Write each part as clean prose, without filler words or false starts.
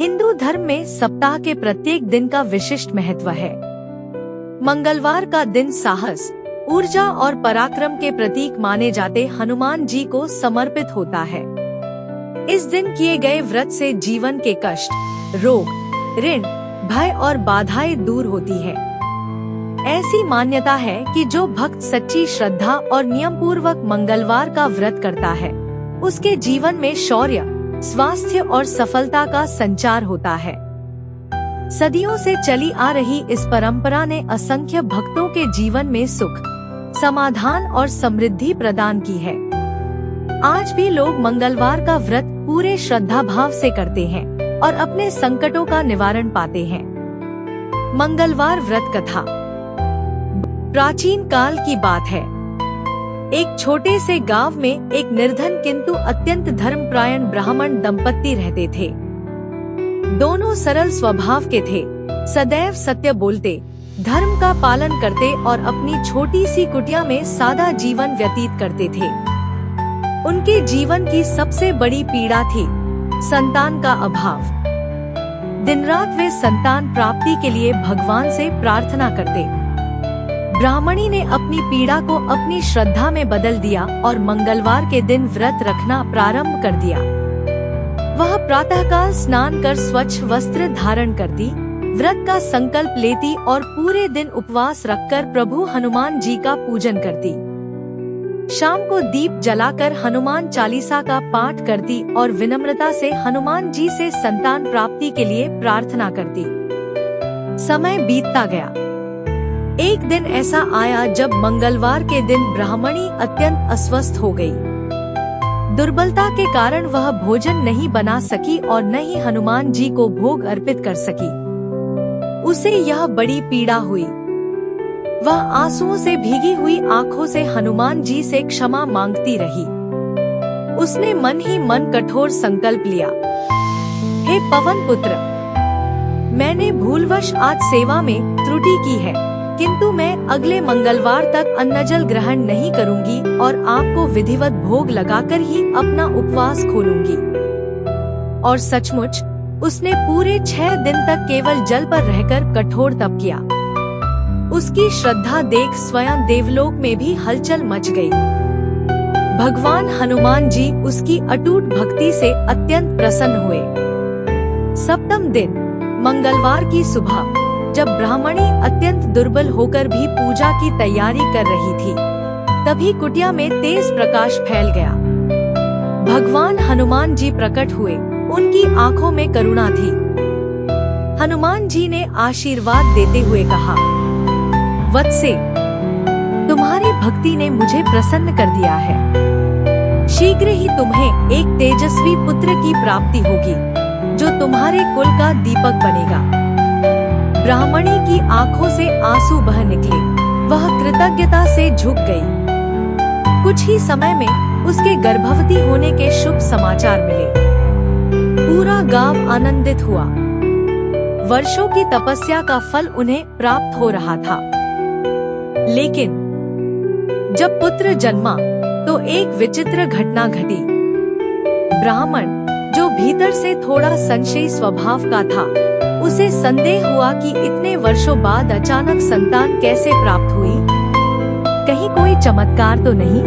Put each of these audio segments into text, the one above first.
हिंदू धर्म में सप्ताह के प्रत्येक दिन का विशिष्ट महत्व है। मंगलवार का दिन साहस, ऊर्जा और पराक्रम के प्रतीक माने जाते हनुमान जी को समर्पित होता है। इस दिन किए गए व्रत से जीवन के कष्ट, रोग, ऋण, भय और बाधाएं दूर होती है। ऐसी मान्यता है कि जो भक्त सच्ची श्रद्धा और नियम पूर्वक मंगलवार का व्रत करता है, उसके जीवन में शौर्य, स्वास्थ्य और सफलता का संचार होता है। सदियों से चली आ रही इस परंपरा ने असंख्य भक्तों के जीवन में सुख, समाधान और समृद्धि प्रदान की है। आज भी लोग मंगलवार का व्रत पूरे श्रद्धा भाव से करते हैं और अपने संकटों का निवारण पाते हैं। मंगलवार व्रत कथा प्राचीन काल की बात है। एक छोटे से गांव में एक निर्धन किंतु अत्यंत धर्मपरायण ब्राह्मण दंपत्ति रहते थे। दोनों सरल स्वभाव के थे, सदैव सत्य बोलते, धर्म का पालन करते और अपनी छोटी सी कुटिया में सादा जीवन व्यतीत करते थे। उनके जीवन की सबसे बड़ी पीड़ा थी संतान का अभाव। दिन रात वे संतान प्राप्ति के लिए भगवान से प्रार्थना करते। ब्राह्मणी ने अपनी पीड़ा को अपनी श्रद्धा में बदल दिया और मंगलवार के दिन व्रत रखना प्रारंभ कर दिया। वह प्रातःकाल स्नान कर स्वच्छ वस्त्र धारण करती, व्रत का संकल्प लेती और पूरे दिन उपवास रखकर प्रभु हनुमान जी का पूजन करती। शाम को दीप जलाकर हनुमान चालीसा का पाठ करती और विनम्रता से हनुमान जी से संतान प्राप्ति के लिए प्रार्थना करती। समय बीतता गया। एक दिन ऐसा आया जब मंगलवार के दिन ब्राह्मणी अत्यंत अस्वस्थ हो गई। दुर्बलता के कारण वह भोजन नहीं बना सकी और न ही हनुमान जी को भोग अर्पित कर सकी। उसे यह बड़ी पीड़ा हुई। वह आंसुओं से भीगी हुई आंखों से हनुमान जी से क्षमा मांगती रही। उसने मन ही मन कठोर संकल्प लिया, हे पवन पुत्र, मैंने भूलवश आज सेवा में त्रुटि की है, किंतु मैं अगले मंगलवार तक अन्नजल ग्रहण नहीं करूंगी और आपको विधिवत भोग लगाकर ही अपना उपवास खोलूंगी। और सचमुच उसने पूरे 6 दिन तक केवल जल पर रहकर कठोर तप किया। उसकी श्रद्धा देख स्वयं देवलोक में भी हलचल मच गई। भगवान हनुमान जी उसकी अटूट भक्ति से अत्यंत प्रसन्न हुए। सप्तम दिन मंगलवार की सुबह, जब ब्राह्मणी अत्यंत दुर्बल होकर भी पूजा की तैयारी कर रही थी, तभी कुटिया में तेज प्रकाश फैल गया। भगवान हनुमान जी प्रकट हुए। उनकी आंखों में करुणा थी। हनुमान जी ने आशीर्वाद देते हुए कहा, वत्से, तुम्हारी भक्ति ने मुझे प्रसन्न कर दिया है। शीघ्र ही तुम्हें एक तेजस्वी पुत्र की प्राप्ति होगी, जो तुम्हारे कुल का दीपक बनेगा। ब्राह्मणी की आंखों से आंसू बह निकले। वह कृतज्ञता से झुक गई। कुछ ही समय में उसके गर्भवती होने के शुभ समाचार मिले। पूरा गांव आनंदित हुआ। वर्षों की तपस्या का फल उन्हें प्राप्त हो रहा था। लेकिन जब पुत्र जन्मा तो एक विचित्र घटना घटी। ब्राह्मण, जो भीतर से थोड़ा संशयी स्वभाव का था, उसे संदेह हुआ कि इतने वर्षों बाद अचानक संतान कैसे प्राप्त हुई। कहीं कोई चमत्कार तो नहीं।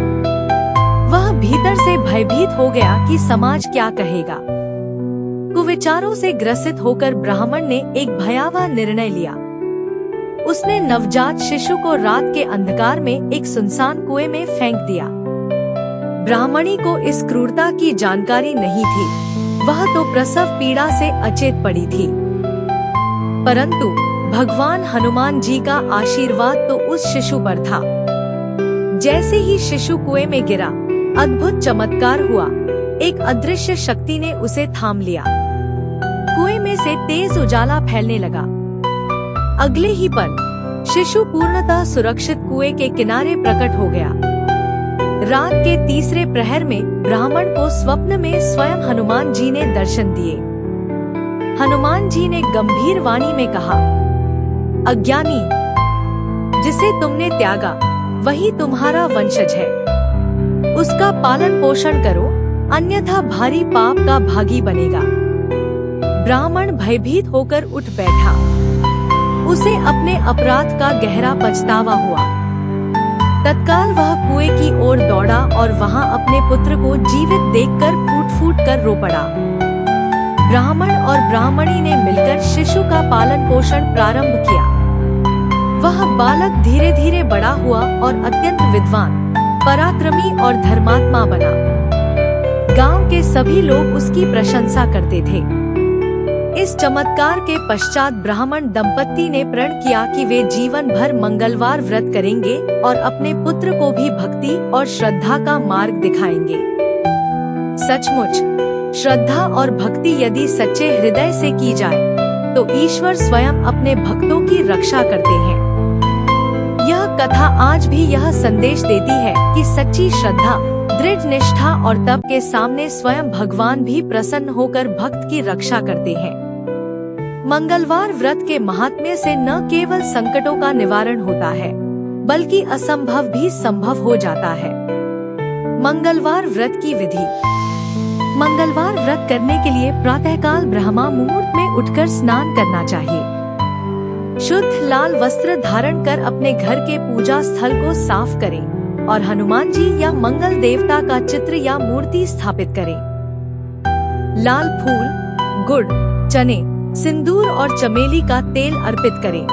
वह भीतर से भयभीत हो गया कि समाज क्या कहेगा। कुविचारों से ग्रसित होकर ब्राह्मण ने एक भयावह निर्णय लिया। उसने नवजात शिशु को रात के अंधकार में एक सुनसान कुएं में फेंक दिया। ब्राह्मणी को इस क्रूरता की जानकारी नहीं थी। वह तो प्रसव पीड़ा से अचेत पड़ी थी। परंतु भगवान हनुमान जी का आशीर्वाद तो उस शिशु पर था। जैसे ही शिशु कुएं में गिरा, अद्भुत चमत्कार हुआ। एक अदृश्य शक्ति ने उसे थाम लिया। कुएं में से तेज उजाला फैलने लगा। अगले ही पल शिशु पूर्णतः सुरक्षित कुएं के किनारे प्रकट हो गया। रात के तीसरे प्रहर में ब्राह्मण को स्वप्न में स्वयं हनुमान जी ने दर्शन दिए। हनुमान जी ने गंभीर वाणी में कहा, अज्ञानी, जिसे तुमने त्यागा वही तुम्हारा वंशज है। उसका पालन पोषण करो, अन्यथा भारी पाप का भागी बनेगा। ब्राह्मण भयभीत होकर उठ बैठा। उसे अपने अपराध का गहरा पछतावा हुआ। तत्काल वह कुएं की ओर दौड़ा और वहां अपने पुत्र को जीवित देखकर फूट फूट कर रो पड़ा। ब्राह्मण और ब्राह्मणी ने मिलकर शिशु का पालन पोषण प्रारंभ किया। वह बालक धीरे धीरे बड़ा हुआ और अत्यंत विद्वान, पराक्रमी और धर्मात्मा बना। गांव के सभी लोग उसकी प्रशंसा करते थे। इस चमत्कार के पश्चात ब्राह्मण दंपत्ति ने प्रण किया कि वे जीवन भर मंगलवार व्रत करेंगे और अपने पुत्र को भी भक्ति और श्रद्धा का मार्ग दिखाएंगे। सचमुच श्रद्धा और भक्ति यदि सच्चे हृदय से की जाए तो ईश्वर स्वयं अपने भक्तों की रक्षा करते हैं। यह कथा आज भी यह संदेश देती है कि सच्ची श्रद्धा, दृढ़ निष्ठा और तप के सामने स्वयं भगवान भी प्रसन्न होकर भक्त की रक्षा करते हैं। मंगलवार व्रत के महात्म्य से न केवल संकटों का निवारण होता है, बल्कि असंभव भी संभव हो जाता है। मंगलवार व्रत की विधि। मंगलवार व्रत करने के लिए प्रातःकाल ब्रह्मा मुहूर्त में उठकर स्नान करना चाहिए। शुद्ध लाल वस्त्र धारण कर अपने घर के पूजा स्थल को साफ करें और हनुमान जी या मंगल देवता का चित्र या मूर्ति स्थापित करें। लाल फूल, गुड़, चने, सिंदूर और चमेली का तेल अर्पित करें।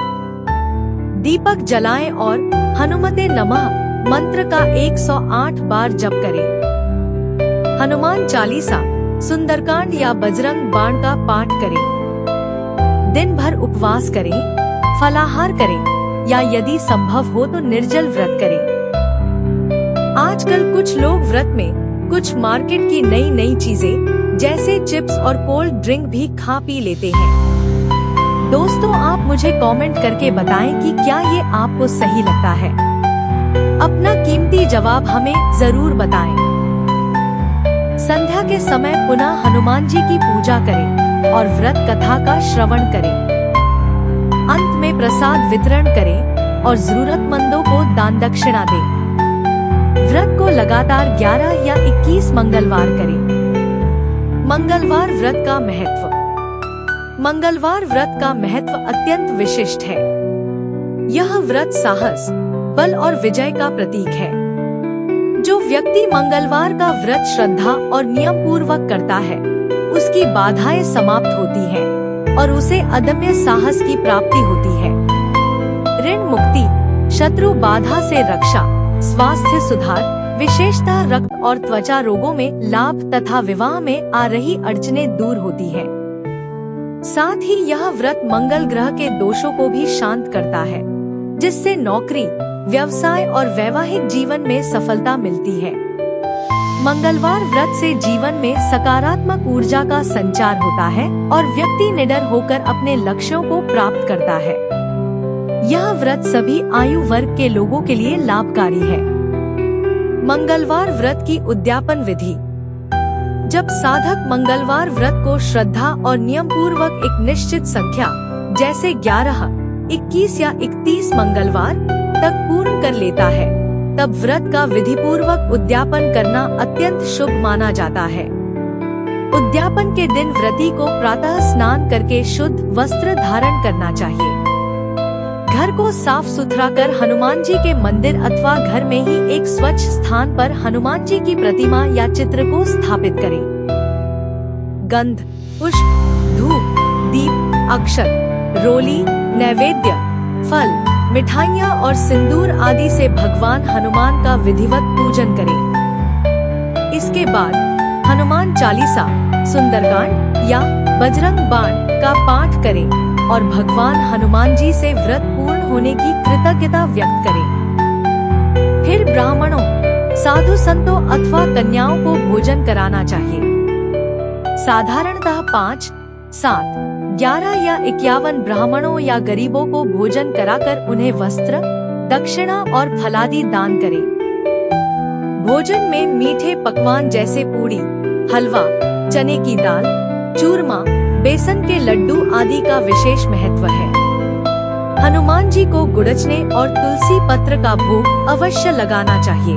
दीपक जलाएं और हनुमते नमः मंत्र का 108 बार जप करें। हनुमान चालीसा, सुंदरकांड या बजरंग बाण का पाठ करें। दिन भर उपवास करें, फलाहार करें या यदि संभव हो तो निर्जल व्रत करें। आजकल कुछ लोग व्रत में कुछ मार्केट की नई नई चीजें जैसे चिप्स और कोल्ड ड्रिंक भी खा पी लेते हैं। दोस्तों, आप मुझे कमेंट करके बताएं कि क्या ये आपको सही लगता है। अपना कीमती जवाब हमें जरूर बताएं। संध्या के समय पुनः हनुमान जी की पूजा करें और व्रत कथा का श्रवण करें। अंत में प्रसाद वितरण करें और जरूरतमंदों को दान दक्षिणा दें। व्रत को लगातार 11 या 21 मंगलवार करें। मंगलवार व्रत का महत्व। मंगलवार व्रत का महत्व अत्यंत विशिष्ट है। यह व्रत साहस, बल और विजय का प्रतीक है। जो व्यक्ति मंगलवार का व्रत श्रद्धा और नियम पूर्वक करता है, उसकी बाधाएं समाप्त होती हैं और उसे अदम्य साहस की प्राप्ति होती है। ऋण मुक्ति, शत्रु बाधा से रक्षा, स्वास्थ्य सुधार, विशेषतः रक्त और त्वचा रोगों में लाभ तथा विवाह में आ रही अड़चनें दूर होती है। साथ ही यह व्रत मंगल ग्रह के दोषों को भी शांत करता है, जिससे नौकरी, व्यवसाय और वैवाहिक जीवन में सफलता मिलती है। मंगलवार व्रत से जीवन में सकारात्मक ऊर्जा का संचार होता है और व्यक्ति निडर होकर अपने लक्ष्यों को प्राप्त करता है। यह व्रत सभी आयु वर्ग के लोगों के लिए लाभकारी है। मंगलवार व्रत की उद्यापन विधि। जब साधक मंगलवार व्रत को श्रद्धा और नियम पूर्वक एक निश्चित संख्या जैसे 11, 21 या 31 मंगलवार तक पूर्ण कर लेता है, तब व्रत का विधि पूर्वक उद्यापन करना अत्यंत शुभ माना जाता है। उद्यापन के दिन व्रती को प्रातः स्नान करके शुद्ध वस्त्र धारण करना चाहिए। घर को साफ सुथरा कर हनुमान जी के मंदिर अथवा घर में ही एक स्वच्छ स्थान पर हनुमान जी की प्रतिमा या चित्र को स्थापित करें। गंध, पुष्प, धूप, दीप, अक्षत, रोली, नैवेद्य, फल, मिठाइयाँ और सिंदूर आदि से भगवान हनुमान का विधिवत पूजन करें। इसके बाद हनुमान चालीसा, सुंदरकांड या बजरंग बाण का पाठ करें और भगवान हनुमान जी से व्रत पूर्ण होने की कृतज्ञता व्यक्त करें। फिर ब्राह्मणों, साधु संतों अथवा कन्याओं को भोजन कराना चाहिए। साधारणतः 5, 7, 11 या 51 ब्राह्मणों या गरीबों को भोजन कराकर उन्हें वस्त्र, दक्षिणा और फलादि दान करें। भोजन में मीठे पकवान जैसे पूड़ी, हलवा, चने की दाल, चूरमा, बेसन के लड्डू आदि का विशेष महत्व है। हनुमान जी को गुड़चने और तुलसी पत्र का भोग अवश्य लगाना चाहिए।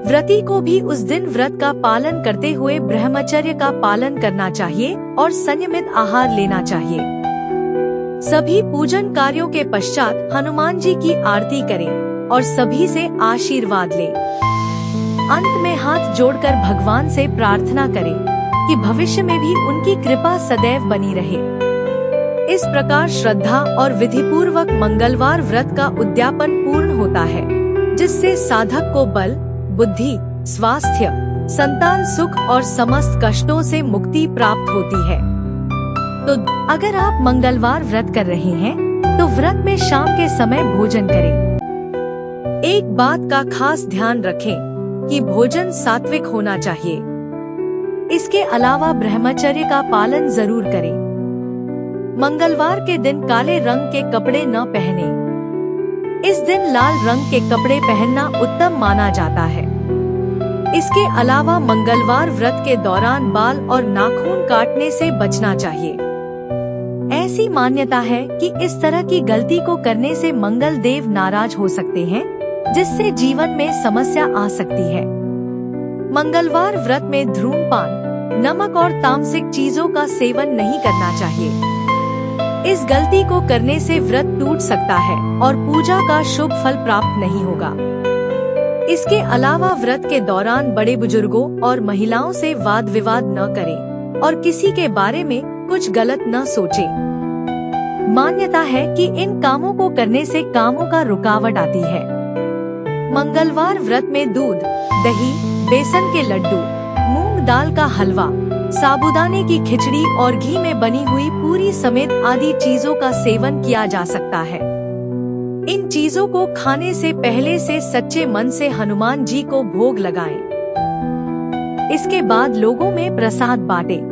व्रती को भी उस दिन व्रत का पालन करते हुए ब्रह्मचर्य का पालन करना चाहिए और संयमित आहार लेना चाहिए। सभी पूजन कार्यों के पश्चात हनुमान जी की आरती करें और सभी से आशीर्वाद लें। अंत में हाथ जोड़कर भगवान से प्रार्थना करें कि भविष्य में भी उनकी कृपा सदैव बनी रहे। इस प्रकार श्रद्धा और विधिपूर्वक मंगलवार व्रत का उद्यापन पूर्ण होता है, जिससे साधक को बल, बुद्धि, स्वास्थ्य, संतान सुख और समस्त कष्टों से मुक्ति प्राप्त होती है। तो अगर आप मंगलवार व्रत कर रहे हैं तो व्रत में शाम के समय भोजन करें। एक बात का खास ध्यान रखें कि भोजन सात्विक होना चाहिए। इसके अलावा ब्रह्मचर्य का पालन जरूर करें। मंगलवार के दिन काले रंग के कपड़े न पहने। इस दिन लाल रंग के कपड़े पहनना उत्तम माना जाता है। इसके अलावा मंगलवार व्रत के दौरान बाल और नाखून काटने से बचना चाहिए। ऐसी मान्यता है कि इस तरह की गलती को करने से मंगल देव नाराज हो सकते हैं, जिससे जीवन में समस्या आ सकती है। मंगलवार व्रत में धूम्रपान, नमक और तामसिक चीजों का सेवन नहीं करना चाहिए। इस गलती को करने से व्रत टूट सकता है और पूजा का शुभ फल प्राप्त नहीं होगा। इसके अलावा व्रत के दौरान बड़े बुजुर्गों और महिलाओं से वाद विवाद न करें और किसी के बारे में कुछ गलत न सोचें। मान्यता है कि इन कामों को करने से कामों का रुकावट आती है। मंगलवार व्रत में दूध, दही, बेसन के लड्डू, मूंग दाल का हलवा, साबूदाने की खिचड़ी और घी में बनी हुई पूरी समेत आदि चीजों का सेवन किया जा सकता है। इन चीजों को खाने से पहले से सच्चे मन से हनुमान जी को भोग लगाएं। इसके बाद लोगों में प्रसाद बांटें।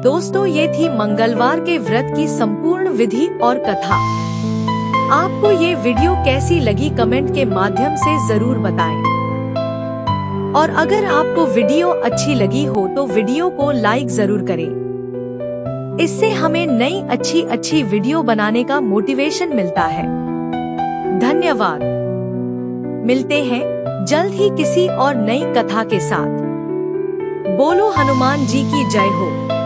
दोस्तों, ये थी मंगलवार के व्रत की संपूर्ण विधि और कथा। आपको ये वीडियो कैसी लगी कमेंट के माध्यम से जरूर बताएं। और अगर आपको वीडियो अच्छी लगी हो तो वीडियो को लाइक जरूर करें। इससे हमें नई अच्छी वीडियो बनाने का मोटिवेशन मिलता है। धन्यवाद। मिलते हैं जल्द ही किसी और नई कथा के साथ। बोलो हनुमान जी की जय हो।